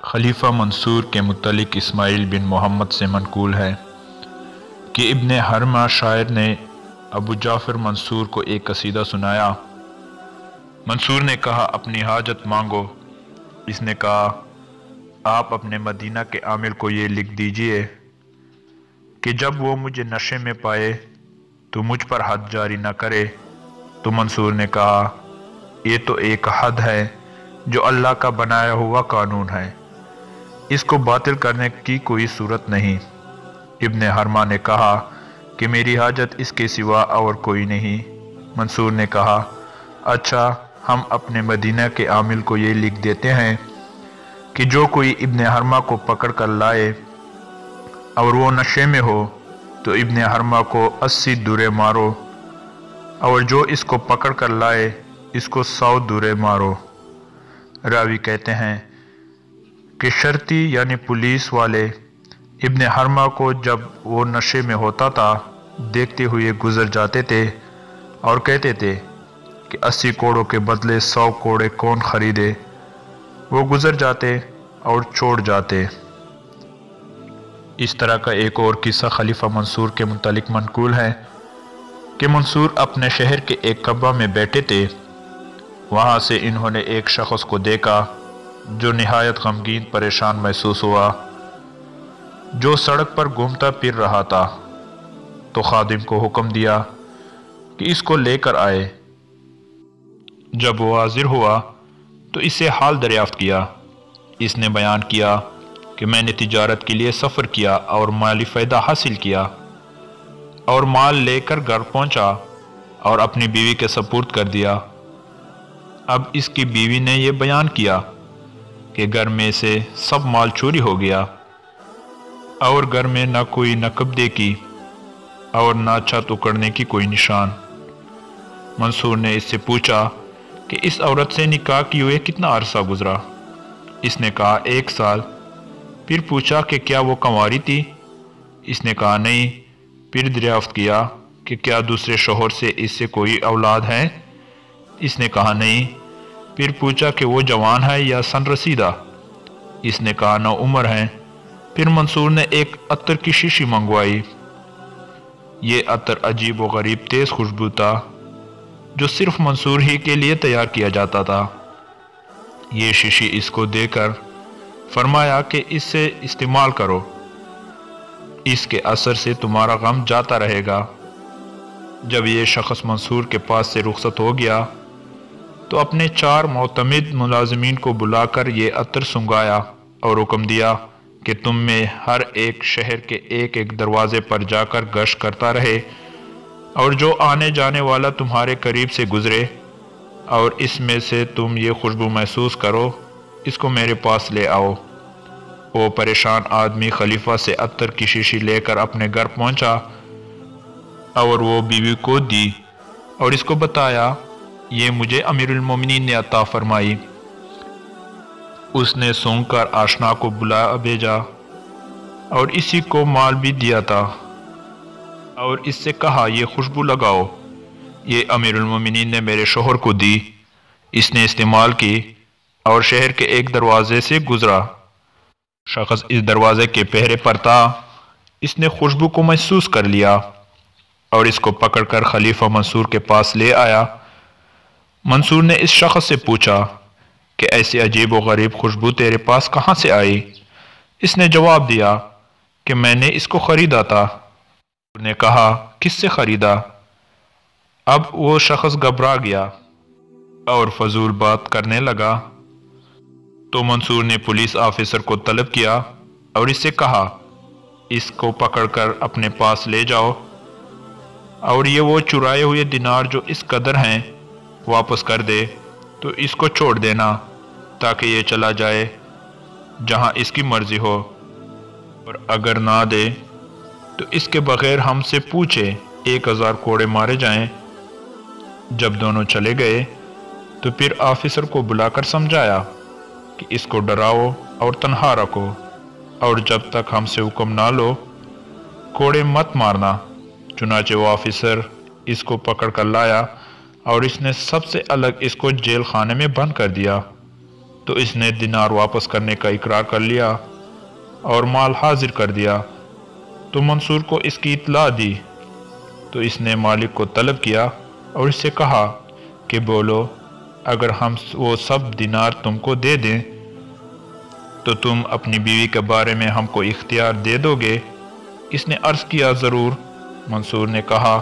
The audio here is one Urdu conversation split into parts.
خلیفہ منصور کے متعلق اسماعیل بن محمد سے منقول ہے کہ ابن حرمہ شاعر نے ابو جعفر منصور کو ایک قصیدہ سنایا۔ منصور نے کہا اپنی حاجت مانگو۔ اس نے کہا آپ اپنے مدینہ کے عامل کو یہ لکھ دیجئے کہ جب وہ مجھے نشے میں پائے تو مجھ پر حد جاری نہ کرے۔ تو منصور نے کہا یہ تو ایک حد ہے جو اللہ کا بنایا ہوا قانون ہے، اس کو باطل کرنے کی کوئی صورت نہیں۔ ابن حرمہ نے کہا کہ میری حاجت اس کے سوا اور کوئی نہیں۔ منصور نے کہا اچھا، ہم اپنے مدینہ کے عامل کو یہ لکھ دیتے ہیں کہ جو کوئی ابن حرمہ کو پکڑ کر لائے اور وہ نشے میں ہو تو ابن حرمہ کو 80 درے مارو، اور جو اس کو پکڑ کر لائے اس کو 100 درے مارو۔ راوی کہتے ہیں کہ شرطی یعنی پولیس والے ابن حرمہ کو جب وہ نشے میں ہوتا تھا دیکھتے ہوئے گزر جاتے تھے اور کہتے تھے کہ 80 کوڑوں کے بدلے 100 کوڑے کون خریدے۔ وہ گزر جاتے اور چھوڑ جاتے۔ اس طرح کا ایک اور قصہ خلیفہ منصور کے متعلق منقول ہے کہ منصور اپنے شہر کے ایک قبہ میں بیٹھے تھے۔ وہاں سے انہوں نے ایک شخص کو دیکھا جو نہایت غمگین پریشان محسوس ہوا، جو سڑک پر گھومتا پھر رہا تھا۔ تو خادم کو حکم دیا کہ اس کو لے کر آئے۔ جب وہ حاضر ہوا تو اس سے حال دریافت کیا۔ اس نے بیان کیا کہ میں نے تجارت کے لیے سفر کیا اور مالی فائدہ حاصل کیا اور مال لے کر گھر پہنچا اور اپنی بیوی کے سپرد کر دیا۔ اب اس کی بیوی نے یہ بیان کیا کہ گھر میں سے سب مال چوری ہو گیا اور گھر میں نہ کوئی نقب کی اور نہ چھت اکڑنے کی کوئی نشان۔ منصور نے اس سے پوچھا کہ اس عورت سے نکاح کیے ہوئے کتنا عرصہ گزرا؟ اس نے کہا 1 سال۔ پھر پوچھا کہ کیا وہ کنواری تھی؟ اس نے کہا نہیں۔ پھر دریافت کیا کہ کیا دوسرے شوہر سے اس سے کوئی اولاد ہے؟ اس نے کہا نہیں۔ پھر پوچھا کہ وہ جوان ہے یا سن رسیدہ؟ اس نے کہا نو عمر ہے۔ پھر منصور نے ایک عطر کی شیشی منگوائی۔ یہ عطر عجیب و غریب تیز خوشبو تھا جو صرف منصور ہی کے لیے تیار کیا جاتا تھا۔ یہ شیشی اس کو دے کر فرمایا کہ اس سے استعمال کرو، اس کے اثر سے تمہارا غم جاتا رہے گا۔ جب یہ شخص منصور کے پاس سے رخصت ہو گیا تو اپنے 4 معتمد ملازمین کو بلا کر یہ عطر سنگھایا اور حکم دیا کہ تم میں ہر ایک شہر کے ایک ایک دروازے پر جا کر گشت کرتا رہے، اور جو آنے جانے والا تمہارے قریب سے گزرے اور اس میں سے تم یہ خوشبو محسوس کرو، اس کو میرے پاس لے آؤ۔ وہ پریشان آدمی خلیفہ سے عطر کی شیشی لے کر اپنے گھر پہنچا اور وہ بیوی کو دی اور اس کو بتایا یہ مجھے امیر المومنین نے عطا فرمائی۔ اس نے سونگ کر آشنا کو بلا بھیجا اور اسی کو مال بھی دیا تھا اور اس سے کہا یہ خوشبو لگاؤ، یہ امیر المومنین نے میرے شوہر کو دی۔ اس نے استعمال کی اور شہر کے ایک دروازے سے گزرا۔ شخص اس دروازے کے پہرے پر تھا۔ اس نے خوشبو کو محسوس کر لیا اور اس کو پکڑ کر خلیفہ منصور کے پاس لے آیا۔ منصور نے اس شخص سے پوچھا کہ ایسی عجیب و غریب خوشبو تیرے پاس کہاں سے آئی؟ اس نے جواب دیا کہ میں نے اس کو خریدا تھا۔ منصور نے کہا کس سے خریدا؟ اب وہ شخص گھبرا گیا اور فضول بات کرنے لگا۔ تو منصور نے پولیس آفیسر کو طلب کیا اور اس سے کہا اس کو پکڑ کر اپنے پاس لے جاؤ اور یہ وہ چرائے ہوئے دینار جو اس قدر ہیں واپس کر دے، تو اس کو چھوڑ دینا تاکہ یہ چلا جائے جہاں اس کی مرضی ہو، اور اگر نہ دے تو اس کے بغیر ہم سے پوچھے 1000 کوڑے مارے جائیں۔ جب دونوں چلے گئے تو پھر آفیسر کو بلا کر سمجھایا کہ اس کو ڈراؤ اور تنہا رکھو، اور جب تک ہم سے حکم نہ لو کوڑے مت مارنا۔ چنانچہ وہ آفیسر اس کو پکڑ کر لایا اور اس نے سب سے الگ اس کو جیل خانے میں بند کر دیا۔ تو اس نے دینار واپس کرنے کا اقرار کر لیا اور مال حاضر کر دیا۔ تو منصور کو اس کی اطلاع دی تو اس نے مالک کو طلب کیا اور اس سے کہا کہ بولو، اگر ہم وہ سب دینار تم کو دے دیں تو تم اپنی بیوی کے بارے میں ہم کو اختیار دے دو گے؟ اس نے عرض کیا ضرور۔ منصور نے کہا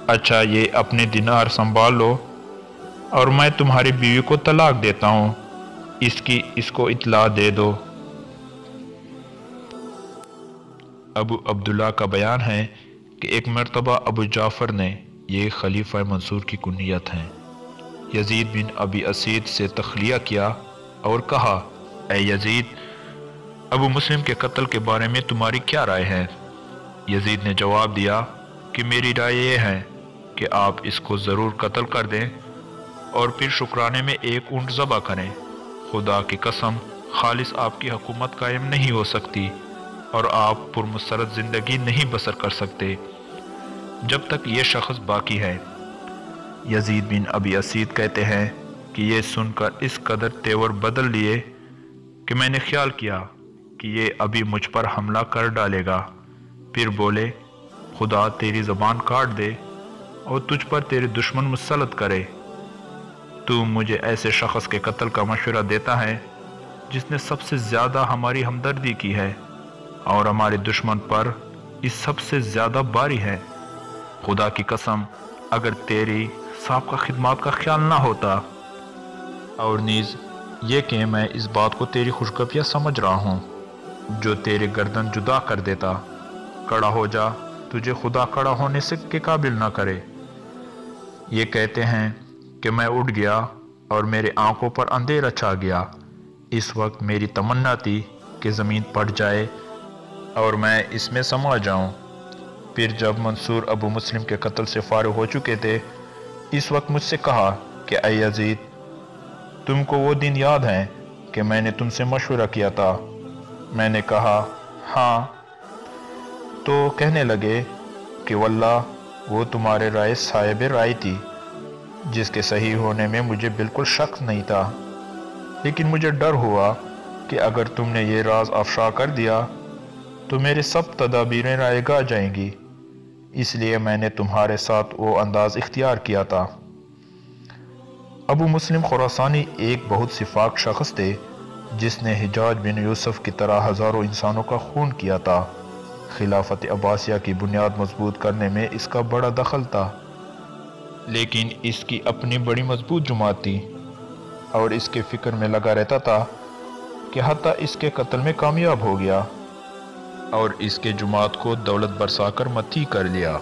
اچھا، یہ اپنے دینار سنبھال لو اور میں تمہاری بیوی کو طلاق دیتا ہوں، اس کو اطلاع دے دو۔ ابو عبداللہ کا بیان ہے کہ ایک مرتبہ ابو جعفر نے، یہ خلیفہ منصور کی کنیت ہیں، یزید بن ابی اسید سے تخلیہ کیا اور کہا اے یزید، ابو مسلم کے قتل کے بارے میں تمہاری کیا رائے ہے؟ یزید نے جواب دیا کہ میری رائے یہ ہے کہ آپ اس کو ضرور قتل کر دیں اور پھر شکرانے میں ایک اونٹ ذبح کریں۔ خدا کی قسم خالص آپ کی حکومت قائم نہیں ہو سکتی اور آپ پرمسرت زندگی نہیں بسر کر سکتے جب تک یہ شخص باقی ہے۔ یزید بن ابی اسید کہتے ہیں کہ یہ سن کر اس قدر تیور بدل لیے کہ میں نے خیال کیا کہ یہ ابھی مجھ پر حملہ کر ڈالے گا، پھر بولے خدا تیری زبان کاٹ دے اور تجھ پر تیرے دشمن مسلط کرے، تو مجھے ایسے شخص کے قتل کا مشورہ دیتا ہے جس نے سب سے زیادہ ہماری ہمدردی کی ہے اور ہمارے دشمن پر اس سب سے زیادہ باری ہے۔ خدا کی قسم اگر تیری سابقہ خدمات کا خیال نہ ہوتا اور نیز یہ کہ میں اس بات کو تیری خوشگپیاں سمجھ رہا ہوں جو تیرے گردن جدا کر دیتا، کڑا ہو جا، تجھے خدا کڑا ہونے سے کے قابل نہ کرے۔ یہ کہتے ہیں کہ میں اٹھ گیا اور میرے آنکھوں پر اندھیرا چھا گیا۔ اس وقت میری تمنا تھی کہ زمین پھٹ جائے اور میں اس میں سما جاؤں۔ پھر جب منصور ابو مسلم کے قتل سے فارغ ہو چکے تھے، اس وقت مجھ سے کہا کہ اے یزید، تم کو وہ دن یاد ہے کہ میں نے تم سے مشورہ کیا تھا؟ میں نے کہا ہاں۔ تو کہنے لگے کہ واللہ وہ تمہارے رائے صاحب رائے تھی جس کے صحیح ہونے میں مجھے بالکل شک نہیں تھا، لیکن مجھے ڈر ہوا کہ اگر تم نے یہ راز افشا کر دیا تو میرے سب تدابیریں رائے گاہ جائیں گی، اس لیے میں نے تمہارے ساتھ وہ انداز اختیار کیا تھا۔ ابو مسلم خراسانی ایک بہت صفاک شخص تھے جس نے حجاج بن یوسف کی طرح ہزاروں انسانوں کا خون کیا تھا۔ خلافت عباسیہ کی بنیاد مضبوط کرنے میں اس کا بڑا دخل تھا، لیکن اس کی اپنی بڑی مضبوط جماعت تھی اور اس کے فکر میں لگا رہتا تھا کہ حتیٰ اس کے قتل میں کامیاب ہو گیا اور اس کے جماعت کو دولت برسا کر متی کر لیا۔